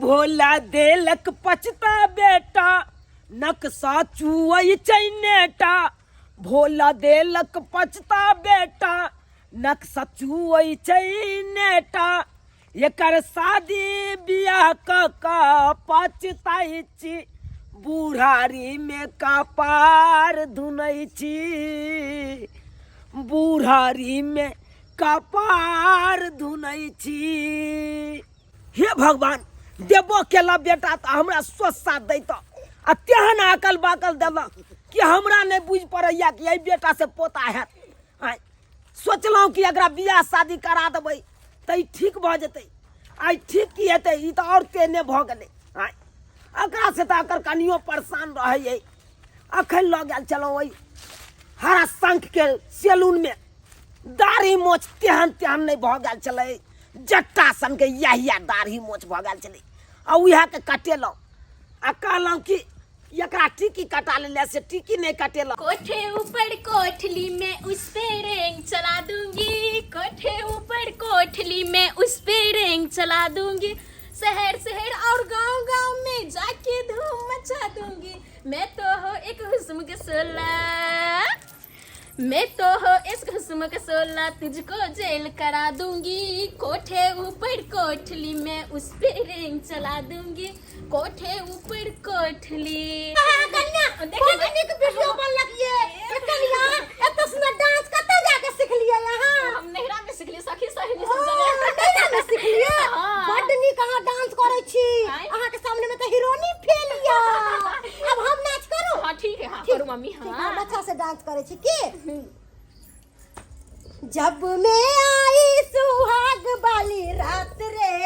भोला देलक पचता बेटा नक्शा चुअई चैनेटा भोला देलक पचता बेटा नक्शा चुअई चैनेटा एकर शादी बियाह का पचताई छी बुढ़ारी में कपार धुनई छी बुढ़ारी में कपार धुनई छी। हे भगवान देबो केला बेटा तो हमरा सोच साथ दैत आ तेहन अकल बाकल देलक कि हमरा नहीं बुझ पड़ैया कि यही बेटा से पोता है। सोचलहुँ कि एकरा बियाह शादी करा देबै तो ठीक भ जेतै। आई ठीक की हेतै ई तो और तेने भ गेलै। एकरा से तो एकर कनियो परेशान रहै। अखन लऽ गेल चलौ ओइ हरा शंख के सैलून में दाढ़ी मोछ तेहन तेहन नहीं भ गेल छलै जट्टा सन के यहिया दाढ़ी मोछ भ गेल छलै आ उहे के कटेलहुँ आ कहलहुँ कि एकरा टिकी कटा ले से टिकी नहीं कटेलहुँ। कोठे ऊपर कोठली में उस पे रेंग चला दूंगी कोठे ऊपर कोठली में उस पे रेंग चला दूंगी शहर शहर और गांव गांव में जाके धूम मचा दूंगी मैं तो हो एक हुस्न के सोला मैं तो हो इस हुस्न के सोला तुझको जेल करा दूंगी कोठे ऊपर कोठली में उस पे रेंग चला दूंगी कोठे ऊपर कोठली। कन्या देखो कन्या के वीडियो बनलक ये कन्या एत सुंदर डांस कत जाके सीख लिया यहां हम नहरा में सीख लिए सखी सहेली सब जगह नहरा में सीख लिया बड नीक अहां डांस करै छी अहां के सामने में तो हीरोनी फेल या अब हम नाच करू। हां ठीक है हां करू मम्मी हां अच्छा से डांस करै छी की जब मैं आई सुहाग वाली रात रे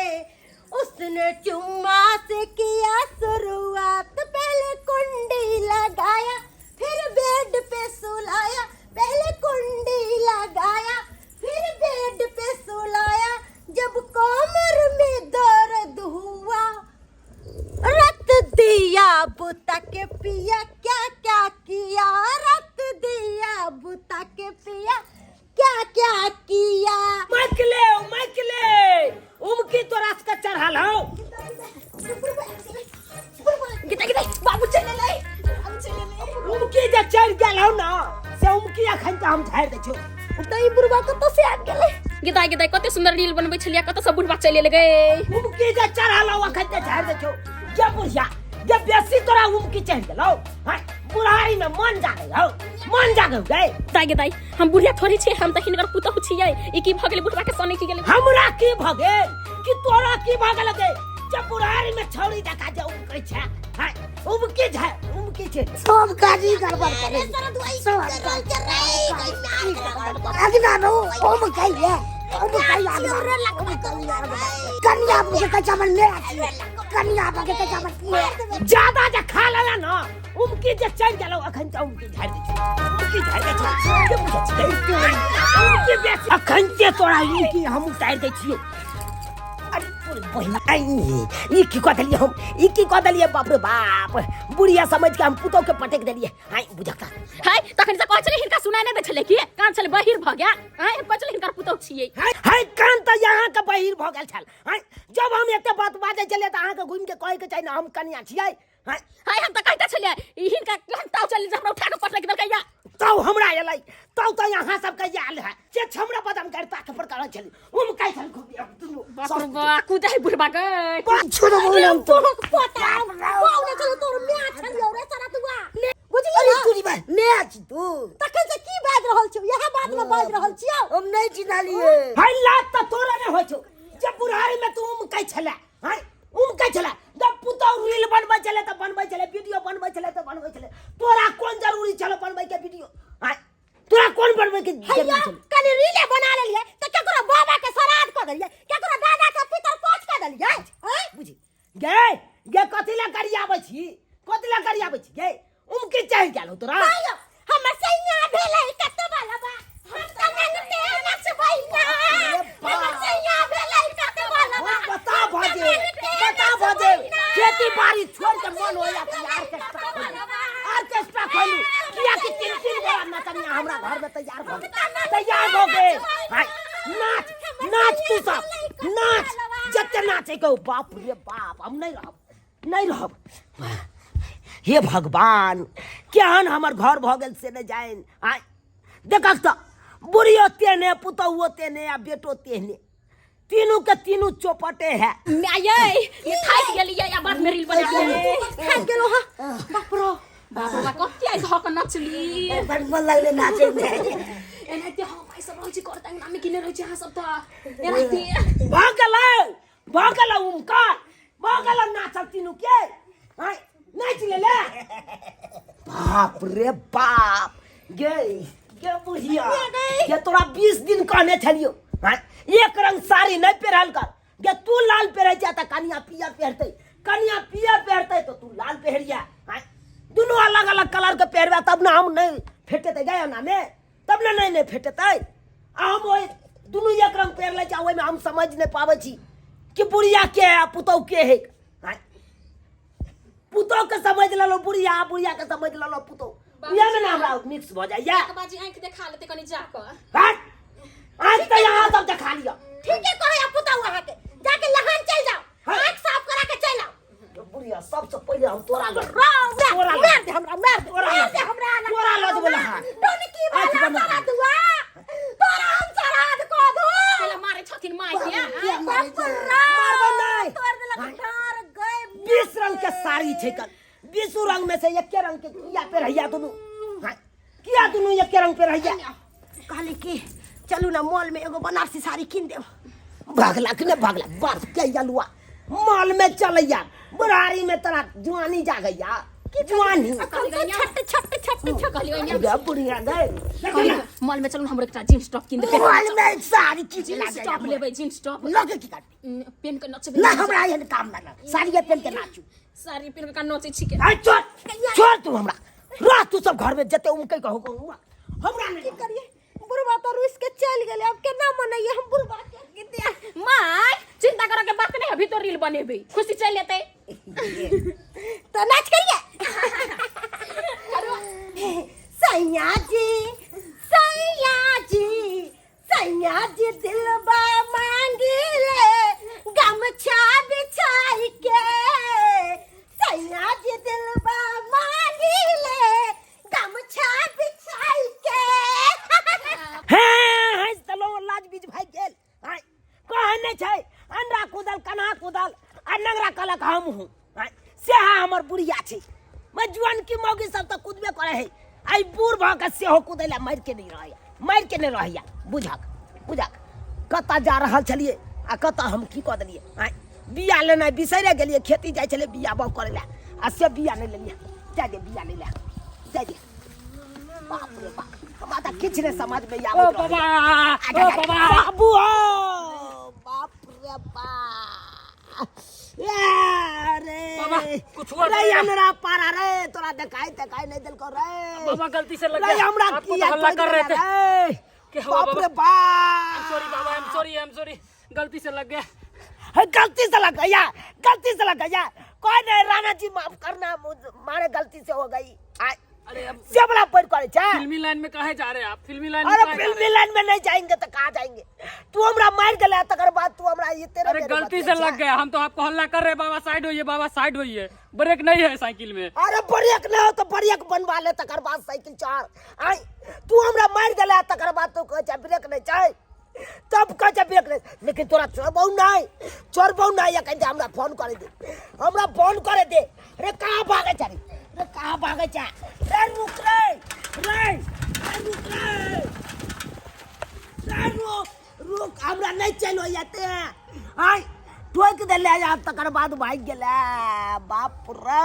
उसने चुम्मा से किया शुरुआत पहले कुंडी लगाया फिर बेड पे सुलाया पहले कुंडी लगाया फिर बेड पे सुलाया जब कमर में दर्द हुआ रत दिया बुता के पिया क्या क्या किया रत दिया बुता के पिया क्या क्या किया मैकले उमकी तो रास का चढ़ाल हो गीता गीता बाबू चले ले हम चले ले उमकी जे चढ़ गेल हो ना से उमकी अखन त हम झाड़ दे छौ तई बुढ़वा कत से आ गेले गीता गीता कते सुंदर रील बनबै छलिया कत सब बुढ़वा चले ले गए उमकी जे चढ़ाल हो अखन त झाड़ दे छौ जे बुढ़िया जे बेसी तोरा उमकी चढ़ गेलौ बुढ़ारी में मन जागे हो मन जागे गए तागे ताई हम बुढ़िया थोड़ी छी हम त हिनकर पुतहु छियै ई की भ गेलै बुढ़वा के सोने की गेलै हमरा की भ गेल कि तोरा की भ गेल गे जब बुढ़ारी में छौरी देखा जे उमकै छै उमकी छै उमकी छै सब काजी गड़बड़ करे सब अगना नो ओम कहिए ओम कहिए कन्या मुझे कचामन में कन्या बगे कचामन ज्यादा जे खा लेला ना उमकी जे चढ़ गेलौ अखन त उमकी झाड़ दे छै उमकी झाड़ दे छै के बुझै छै उमकी बेसी अखन ते तोरा उमकी हम उतार दे छियै। अरे पूरी बहिन आई ई की कह देलिए हम ई की कह देलिए बाप रे बाप बुढ़िया समझ के हम पुतो के पटक देलिए हाय बुझता हाय तखन से कहै छले हिनका सुनाय नै दे छले की कान छले बहिर भ गेल हाय पचले हिनकर पुतहु छियै हाय कान त यहाँ के बहिर भ गेल छल हाय जब हम एते बात बाजै छले त अहाँ के घुम के कहै के छै ना हम कन्या छियै हाय हम त कहता छले हिनका लंताव चली हमरा उठा के पटक देल कहिया तौ हमरा एलै तौ त यहाँ सब के आयल है जे हमरा बदम करता के पर करै छली हम काई छल दुनु बाबा कुदाई बुढ़बा गए छोड़ बोलम तो पता कोने चलो तोर मैच छलियो रे सारा तुआ बुझी अरे तूरी बा मैच तू तखन से की बाज रहल छियो यह बात में बाज रहल छियो हम नहीं चिन्हालिए हाय लात त तोरा ने होय छौ जब बुढ़ारी में तू कई छला हाय कई छला जब पुतौ रील बनबै छले त बनबै छले वीडियो बनबै छले त बनबै छले तोरा कोन जरूरी छलो बनबै के वीडियो हाय तोरा कोन बनबै के जरूरी छले कनी रीले बना लेलिए त केकरो बाबा के श्राद्ध क देलिए केकरो दादा के पितर पोछ क देलिए हाय बुझी गे गे कथिला करियाबै छी कथिला करियाबै छी गे उमकी चढ़ गेल तोरा हमर सैया भेलै कत वाला बा हम त ननते नचबै ना हमर सैया भेलै कत वाला बा बता भजे खेती बाड़ी छोड़ के मन होया कि ऑर्केस्ट्रा खोलू किया कि तीन बड़ा नचनिया हमरा घर में तैयार हो गए हाय नाच नाच तू सब नाच जत्ते नाचे को बाप रे बाप हम नहीं रहब हे भगवान केहन हमर घर भ गेल से नहीं जाइन आय देखक त बुढ़ियो तेने पुतहुओ तेने आ बेटो तेने तीनों के तीनों चौपटे है मैं ये थाक गेलिए या बाद में रील बना के थाक गेलो हा बाप रे बाबा कते धक नचली बड़ मन लगले नाचे में एनाते हम भाई सब रहै छी करता नाम किने रहै छी अहाँ सब त एनाते भागला उमकार भागला नाचल तीनों के आय नाच ले बाप रे बाप गे बुढ़िया ये तोरा 20 दिन कहने छलियो एक रंग साड़ी नहीं पहनल कर गे तू लाल पहरे जा त कनिया पिया पहरते तो तू लाल पहरिया दोनों अलग अलग कलर के पहरवा तब ना हम नहीं फेटते गए ना में तब ना नहीं फेटते हम ओए दोनों एक रंग पहर ले जाओ में हम समझ नहीं पावे छी कि बुढ़िया के है पुतौ के है पुतौ के समझ लो बुढ़िया के समझ लो पुतौ ये में ना हमरा मिक्स हो जाइए एक बाजी आंख देखा लेते कनी जाकर हट आज तो यहाँ सब दिखा लिया ठीक है कहे पुता वहां के जाके लहन चल जाओ आंख साफ करा के चल आओ बुढ़िया सबसे पहले हम तोरा मार दे हमरा तोरा लज बोला टोनी की वाला सारा दुआ तोरा हम सराद को दो पहले मारे छथिन माई के मारबो नहीं तोर देलक ठार गए 20 रंग के साड़ी छै कल 20 रंग में से एक रंग के किया पे रहिया दोनों किया दोनों एक रंग पे रहिया कहली की चलू ना मॉल में एगो बनारसी साड़ी किन देब भागला कि नहीं भागला बस के यलुआ मॉल में चलैया बुढ़ारी में तोरा जवानी जा गया कि जवानी छट गे बुढ़िया गए मॉल में चलू हमरो एकटा जींस टॉप किन दे मॉल में साड़ी की जींस टॉप लेबै जींस टॉप लगे की काट पेन के नचबे ना हमरा एहन काम ना साड़ी पहन के नाचू साड़ी पेन के नचै छी के आई छोड़ तू हमरा रह तू सब घर में जते उमकै कहू हमरा नहीं करिए बुढ़वा तो रुस के चल गेले अब केना मनइए हम बुढ़वा के दिया माय चिंता करे के बात नहीं अभी तो रील बनेबे खुशी चल लेते तो नाच करिए सैया जी दिलबा मांगिले गमछा बिछाई के सैया जी दिलबा मांगिले गमछा बिछाई के हैं चलो लाज बीज भाई गेल आय कहे नहीं छै अंडा कूदल कन्हा कूदल आ नंगरा कलक हम हूं से हमर बुढ़िया छै मैं जुआन की मौगी सब तो कूदबे करे है आई बूढ़ भ के सेहो कूदैला मार के नहीं रहैया बुझक कता जा रहल छलिए आ कता हम की क देलिए आय बिया लेना बिसरे गेलिए खेती जाय छले बिया बाउ करे ला आ से बिया नहीं लेलिए जा दे बिया ले ले जा दे बाप रे बाप हमारा किछ ने समझ में आवे ओ बाबा बाबू बाप रे बाप अरे बाबा, कुछ हुआ रे नहीं? हमरा पारा रे तोरा देखाई नहीं दिल को रे बाबा गलती से लग रे गया हमरा आपको किया तो हल्ला कर रहे थे रे क्या हुआ बाप रे बाबा बाप sorry Baba I am sorry गलती से लग गया है गलती से लग गया कोई नहीं राणा जी माफ करना मारे गलती से हो गई अरे अब से बड़ा पढ़ करे छे फिल्मी लाइन में काहे जा रहे हैं आप फिल्मी लाइन में अरे काहे जा फिल्मी रहे हैं? लाइन में नहीं जाएंगे तो कहाँ जाएंगे तू हमरा मार गला तकर बाद तू हमरा ये तेरे अरे गलती से लग गया हम तो आपको हल्ला कर रहे बाबा साइड होइए ब्रेक नहीं है साइकिल में अरे ब्रेक नहीं हो तो ब्रेक बनवा ले तकर बाद साइकिल चढ़ आई तू हमरा मार गला तकर बाद तू कह ब्रेक नहीं चाहिए तब कह ब्रेक नहीं लेकिन तोरा चोरबौ नहीं कहीं हमरा फोन करे दे रे कहाँ भागे जा रे कहाँ भागे जा रे रुक रे रुक हमरा नहीं चलो जाते आई ठोक दे ले जा तकर बाद भाग गेला बाप रे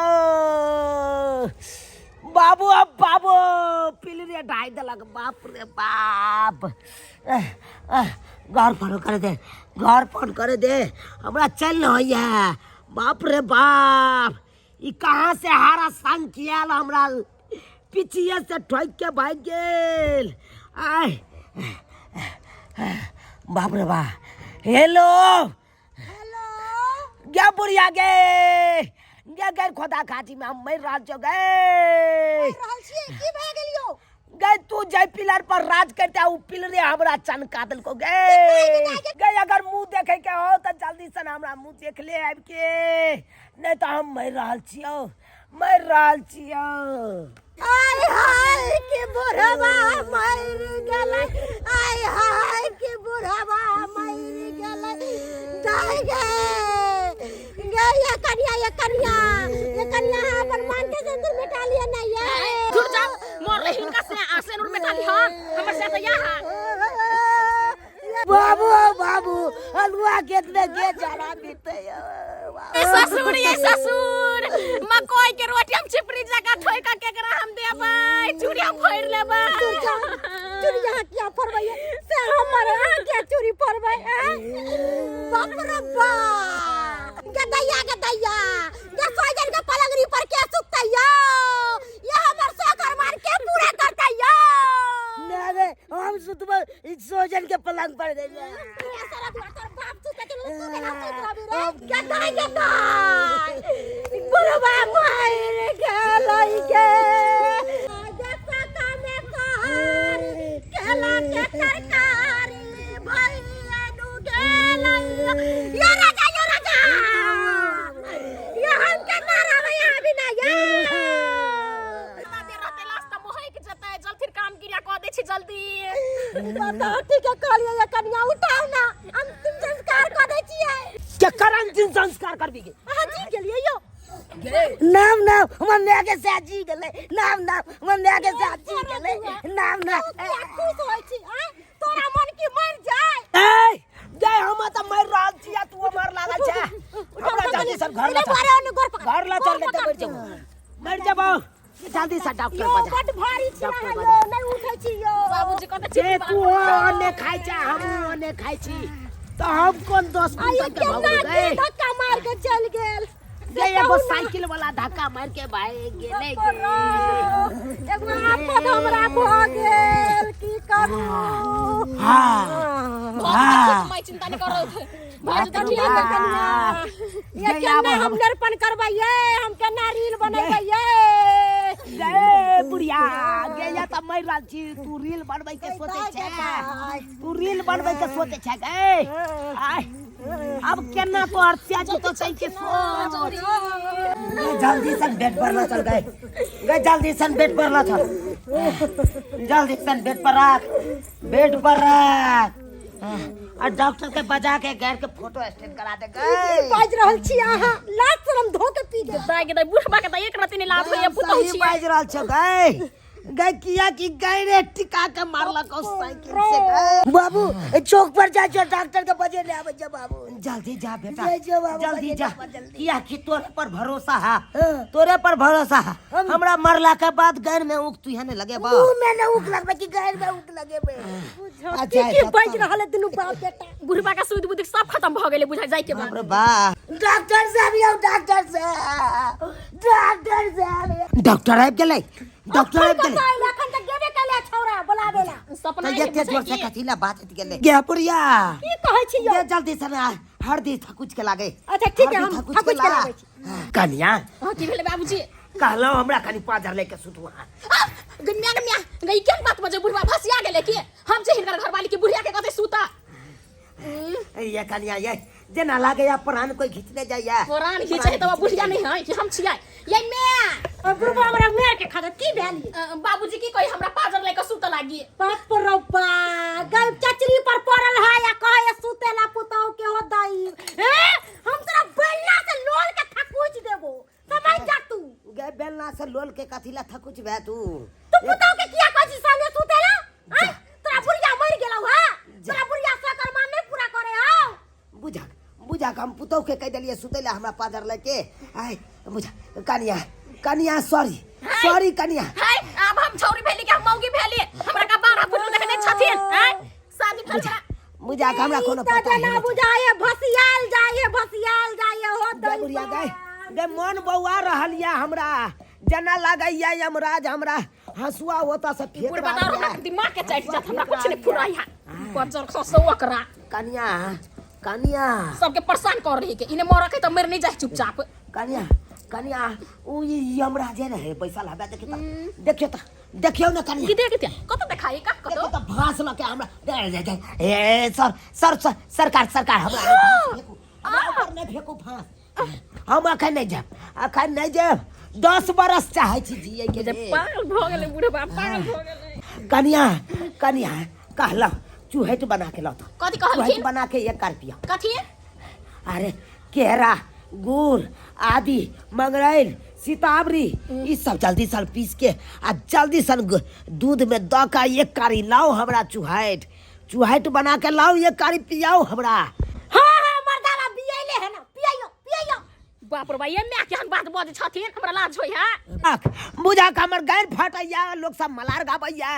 बाबू पिल रे ढाई देलक बाप रे बाप घर फोन करे दे हमरा चल होइया बाप रे बाप ई कहाँ से हारा संग किया हमरा पीछे से ठोक के भाग गेल आय बाप रे बाप हेलो क्या बुढ़िया गे खोदा खाची में हम मर रहल छो गे रहल छिए की भए गेलियो गए तू जय पिलर पर राज करते उ पिलरे हमरा चनका दल को गए अगर मुंह देखे के हो तो जल्दी से हमरा मुंह देख ले आब के नहीं तो हम मर रहल छियो आय हाय के बुढ़वा मर गेलै आय हाय के बुढ़वा मर गेलै जाय गे ये कनिया अपन मान के सिंदूर मिटा लिया नहीं है छूट जा मोर हिनका से आसेनुर में डाली हां हमर से तो यहाँ बाबू हलवा कितने के जाना पीते ये ससुर मकोई के रोटी हम चिपरी जगह ठोई का केकरा हम देबै चूड़िया फोड़ लेबै चूड़ी यहाँ क्या फरबै से हमर आगे चूड़ी फरबै बाप रे बाप गदैया जे सोजन के पलंगरी पर के सुतै ये हमर सोकर मार के पूरा करतै नहीं हम सुतब सोजन के पलंग पर दे सारा दुआ तोर बाप सुतै के सुतै ना गदै बुढ़वा मार गेलै गे जैसा कामे कहर केला के तरकारी भैया नु गेलै या राजा ये हम के नारा में यहाँ भी ना ये जल्दी ठीक है कहलिए ये कन्या उठाओ ना अंतिम संस्कार कर दै छियै क्या कर अंतिम संस्कार करबी के हां जी गेलिए यो नाम मन के साजी गेले नाम मन के साजी गेले नाम खुश होय छी तोरा मन की मर जाय ए जय हम त मर रहल छिया तू मर लागल छै हमरा जल्दी से घर ला चल लेते मर जाबो जल्दी से डॉक्टर बजा बड भारी छी नहीं उठै छी यो बाबूजी कहते जे तू ओने खाइ छै हम ओने खाइ छी तो हम कोन दोस्त के भाग गए धक्का मार के चल गेल ये एगो साइकिल वाला धक्का मार के भाई गेले एगो आपद हमरा भ गेल की करू मैं चिंता नहीं कर रहा था बाजू तो ठीक है कन्या ये केना हम नरपन करबैये हम केना रील बनैबैये गे बुढ़िया गे या त मर रहल छी तू रील बनबै के सोचे छै तू रील बनबै के सोचे छै गे आय अब केना तो अर्थिया जी तो सही के सोच जल्दी से बेड पर ला चल गए जल्दी से बेड पर ला चल जल्दी से बेड पर रख और डॉक्टर के बजा के गैर के फोटो स्टेट करा दे गए बाज रहल छी अहाँ लात शरम धो के पी दे दाई बुढ़बा के त एक रात नहीं लाभ होय पुतौ छी बाज रहल छ गए गए किया कि गए रे टिका के मारला को साइकिल से गए बाबू चौक पर जा जो डॉक्टर के बजे ले आवे जा बाबू जल्दी जा बेटा जल्दी जा किया कि तोरे पर भरोसा है हमरा मरला के बाद गैर में उक तू हने लगे बा मैंने उक लगबे कि गैर में उक लगे बे अच्छा की बाज रहल दुनु बाप बेटा बुढ़बा का सुध बुद्धि सब खत्म भ गेले बुझा जाय के बाद अरे बा डॉक्टर आबि गेलै डॉक्टर आबि गेलै एखन तक गेबे कले छौरा बोलाबेला सपना तो ये जोर से कथिला बात गेलै गे पुरिया की कहै छी यो ये जल्दी से हरदी थकुच के लागे अच्छा ठीक है हम थकुच के लागे छी कन्या हां की भेले बाबूजी कहलो हमरा कनी पाजर लेके सुतवा गन्या गई केन बात बजे बुढ़बा फसिया गेले की हम जे हिनकर घरवाली की बुढ़िया के कते सूता ये कन्या ये जना लागे या प्राण कोई खींचने जाइया पुरान खींचे तो बुढ़िया नहीं है कि हम छिया ये मैं बुढ़बा हमरा मेर के खाता की भेली बाबूजी की कोई हमरा पाजर लेके सूत लागी बाप रौपा गल चचरी पर पड़ल है या कहे सुतेला पुतौ के हो दई हम तोरा बेलना से लोल के थकुच देबो समझ जा तू गे बेलना से लोल के कथिला थकुच बे तू पुतौ के किया कहछी संगे सुतेला तोरा बुढ़िया मर गेलौ हा तोरा बुढ़िया सकर मान नहीं पूरा करे हो बुझा हम पुतौ के कह देलिए सुतेला हमरा पाजर लेके आय बुझा कन्या सॉरी कन्या हाय अब हम छौरी भेली के हम मौगी भेली हमरा का 12 पुत्र देखने छथिन हैं शादी भेल बुझा हमरा कोनो पता ना बुझाए भसियाल जाए हो गए बुढ़िया गए मन बौआ रहल या हमरा जना लागैया यमराज हमरा हंसुआ होता से फेंक बुढ़बा हमरा दिमाग के चढ़ जात हमरा कुछ नहीं फुराई है बजर खसो ओकरा कन्या सबके परेशान कर रही के इने मर के तो मर नहीं जाए चुपचाप कन्या कनिया उ हमरा जे रहे पैसा लाबे देखियो त देखियो न कनिया किते कत देखाई का कत त भास लके हमरा ए सरकार हमरा ने फेकू फांस हम अखन नहीं जाब 10 बरस चाहे छी जिए के पागल भ गेले बूढ़े बाप पागल भ गेले कनिया कहला चूहेट बना के लाता कथि कहलखिन चूहेट बना के 1 रुपया कथि अरे केरा गुड़ आदि मंगरैल सीताबरी ई सब जल्दी सन पीस के आ जल्दी सन दूध में द का 1 कारी लाओ हमरा चूहेट बना के लाओ 1 कारी पियाओ हमरा। हाँ मर्दाना बियाइले है ना पियाइयो बाप रे भाई एमे केहन बात बजे छथिन हमरा लाज होय है बुझा के हमर गैर फटैया लोग सब मलार गाबैया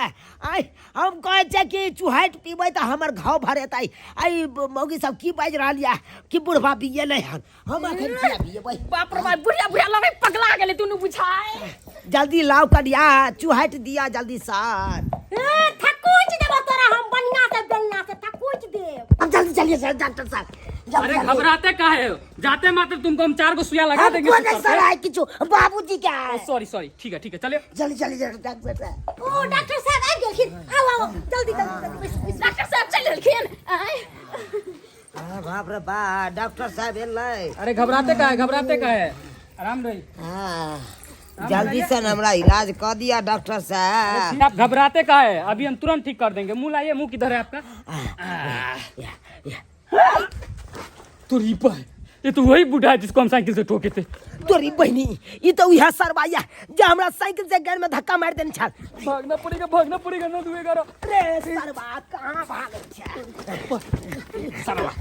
आई हम कहे छे कि चूहेट पीबै त हमर घाव भरेतै आई मौगी सब की बाज रहलिया कि बुढ़वा पिए नहीं हन हम अखन पिया पिएबै बाप रे भाई बुढ़िया लगे पगला गेले तू बुझाए जल्दी लाओ कनिया चूहेट दिया जल्दी सर थकुच देबो तोरा हम बढ़िया से बेलना से थकुच देब। अब जल्दी चलिए सर डॉक्टर साहब अरे घबराते काहे हो? जाते मात्र तुमको हम 4 सुइया लगा देंगे सर आए किछु बाबूजी क्या है सॉरी ठीक है चलिए जल्दी चलिए डॉक्टर साहब ओ डॉक्टर साहब आ गेलखिन आओ जल्दी डॉक्टर साहब चल गेलखिन बाप रे बा डॉक्टर साहब एलै अरे घबराते काहे आराम रही जल्दी से हमरा इलाज कर दिया डॉक्टर साहब। आप घबराते काहे अभी हम तुरंत ठीक कर देंगे मुंह लाइए मुंह किधर है आपका तोरी पर ये तो वही बूढ़ा है जिसको हम साइकिल से ठोके थे तोरी बहनी ये तो यह सरवाइया जो हमरा साइकिल से गैर में धक्का मार देने छल भागना पड़ेगा ना दुएगा रे सरवा कहां भागै छ सरवा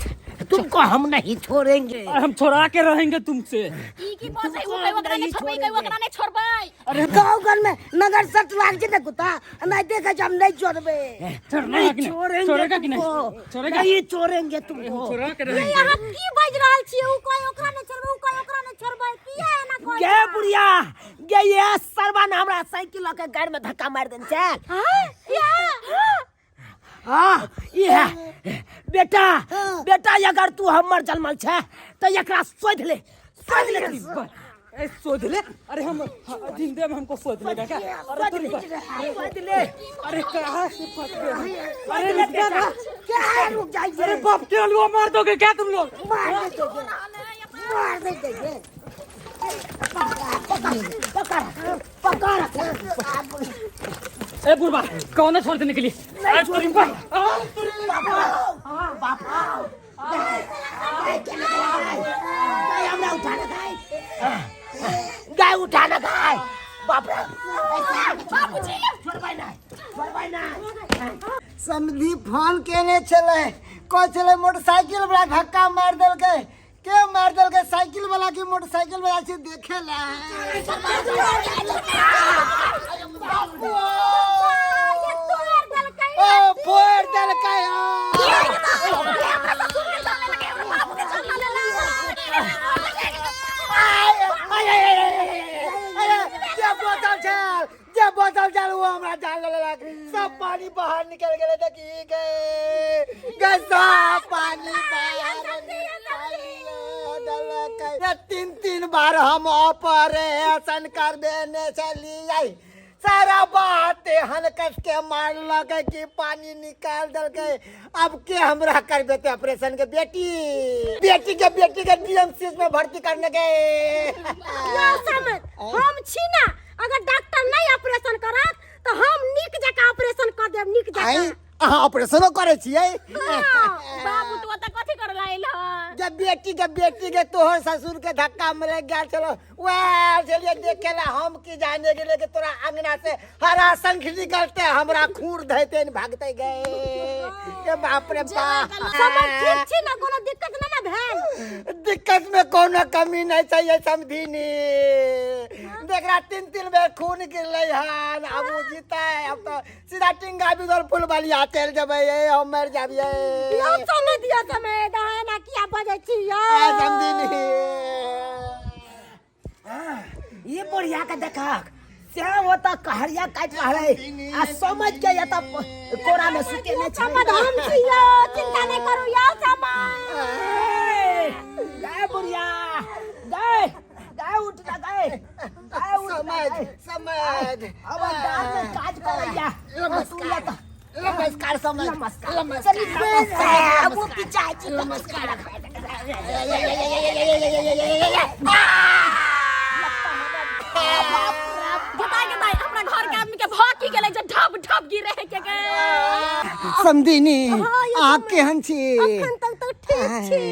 तुमको हम नहीं छोड़ेंगे हम छोड़ा के रहेंगे तुमसे ई की बात है वो ओकरा ने छोड़बै अरे गांव घर में नगर सट लाग जे न कुत्ता नहीं देखे हम नहीं छोड़बे छोड़ेगा कि नहीं नहीं छोड़ेंगे तुमको छोड़ा के ये रहेंगे यहाँ की बाज रहल छी उ कोई ओकरा ने छोड़बै उ कोई ओकरा ने छोड़बै की है ना कोई गे बुढ़िया गे ये सरवा ने हमरा साइकिल के गाड़ी में धक्का मार देने छल हां या हाँ ये बेटा अगर तू हमर जन्मल छे तो एकरा सोध ले सोच ले अरे हम जिंदे में हमको सोच लेगा क्या सोध ले अरे कहाँ से फंस गए अरे बेटा क्या है रुक जाइए अरे बाप के अलवा मार दोगे क्या तुम लोग मार देंगे पकड़ ए बुढ़वा कौन है छोड़ देने के लिए नहीं छोड़ूंगा गाय उठाना गाय बाप रे बाबूजी छोड़बै ना समधी फोन केने छले को छले मोटरसाइकिल वाला धक्का मार देलके के मार देलके साइकिल वाला की मोटरसाइकिल वाला से देखे ला ओ फोड़ देलके बोतल चल वो हमरा जान ले सब पानी बाहर निकल गेले देखी के सब पानी बाहर निकल 3 बार हम ऑपरेशन कर देने चली आई सारा बात हन कस के मार लगे कि पानी निकाल दल गए अब के हमरा कर देते ऑपरेशन के बेटी के डीएमसीएच में भर्ती करने गए हम छी ना अगर डॉक्टर नहीं ऑपरेशन करत तो हम निक जका ऑपरेशन कर देब निक जका अहाँ ऑपरेशन करे छियै बाबू तो त कथि कर लाइल ह जब बेटी के तोहर ससुर के धक्का मारे गेल चलो वह चलिए देखेला हम की जाने गेले के तोरा अंगना से हरा शंख निकलते हमरा खूर धैते भागते गए के बाप रे बाप सब ठीक छी ना कोनो दिक्कत ना भेल दिक्कत में कोनो कमी नहीं चाहिए समझीनी देखरा 3 बेर खून गिरले हन अब वो जीता है अब तो सीधा टिंगा बिगल फुल वाली चल जब हम मर जाबिए यो चले दिया समय दाना किया बजे छी यो समझीनी ये बढ़िया का देखा से होता कहरिया काट रहले आ समझ के या त कोरा में सुते न समझ हम छी यो चिंता नहीं करू यो समझ गाय बुढ़िया गाय उठ उठा गए समझ समझ अब डाल में काज करैया नमस्कार नमस्कार समझ नमस्कार वो पिचाची नमस्कार बताए अपना घर के आदमी के भाग की गेले जे ढप ढप गिरे है के समझिनी आप केहन छी अखन तक तो ठीक छी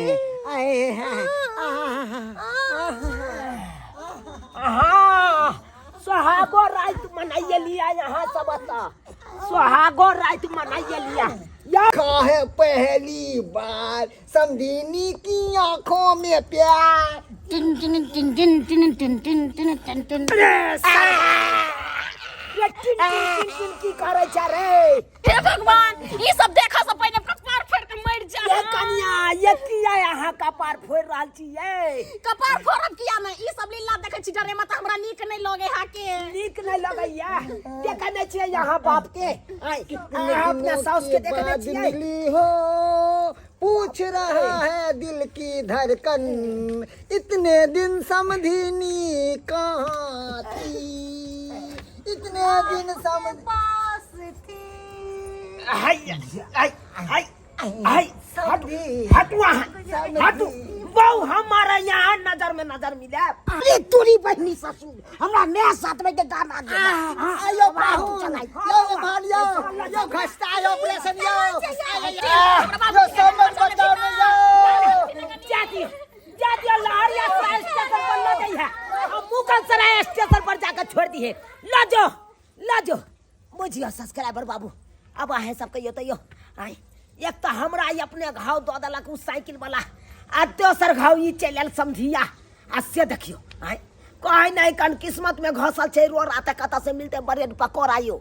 हाँ सुहागो रात मनाइए लिया यहाँ सब सुहागो रात मनाइए लिया या काहे पहली बार समझिनी की आंखों में प्यार tin tin tin tin tin tin tin tin tin tin ये टिन की करे छ रे हे भगवान ई सब देखा से पहले कपार फोड़ के मर जा ये कन्या ये किया यहाँ कपार फोड़ रहल छी ये कपार फोड़ब किया मैं ई सब लीला देखे छी डरे मत हमरा नीक नहीं लगे हा के नीक नहीं लगैया देखे नहीं छियै यहाँ बाप के अपना सास के देखे नहीं छियै मिली हो पूछ रहा है दिल की धड़कन इतने दिन समझिनी कहाँ थी इतने दिन समझ पास थी हटू बहु हमारा यहाँ नजर में नजर मिले अरे तोरी बहनी ससुर हमरा नया साथ में के गाना दे आयो बाहु यो भालियो यो घसता यो ऑपरेशन यो समझ बताओ यो जाती लहरिया सराय स्टेशन पर ल गई है अब मुगल सराय स्टेशन पर जाकर छोड़ दी है ला जो बुझियो सब्सक्राइबर बाबू अब आहे सब कहियो तो यो आई एक तो हमरा ही अपने घाव दो दलक उ साइकिल वाला आ दोसर घाव ई चलल समझिया आ से देखियो आई कहीं नहीं कन किस्मत में घसल छै रो रात कत से मिलते बड़े पकोड़ आयो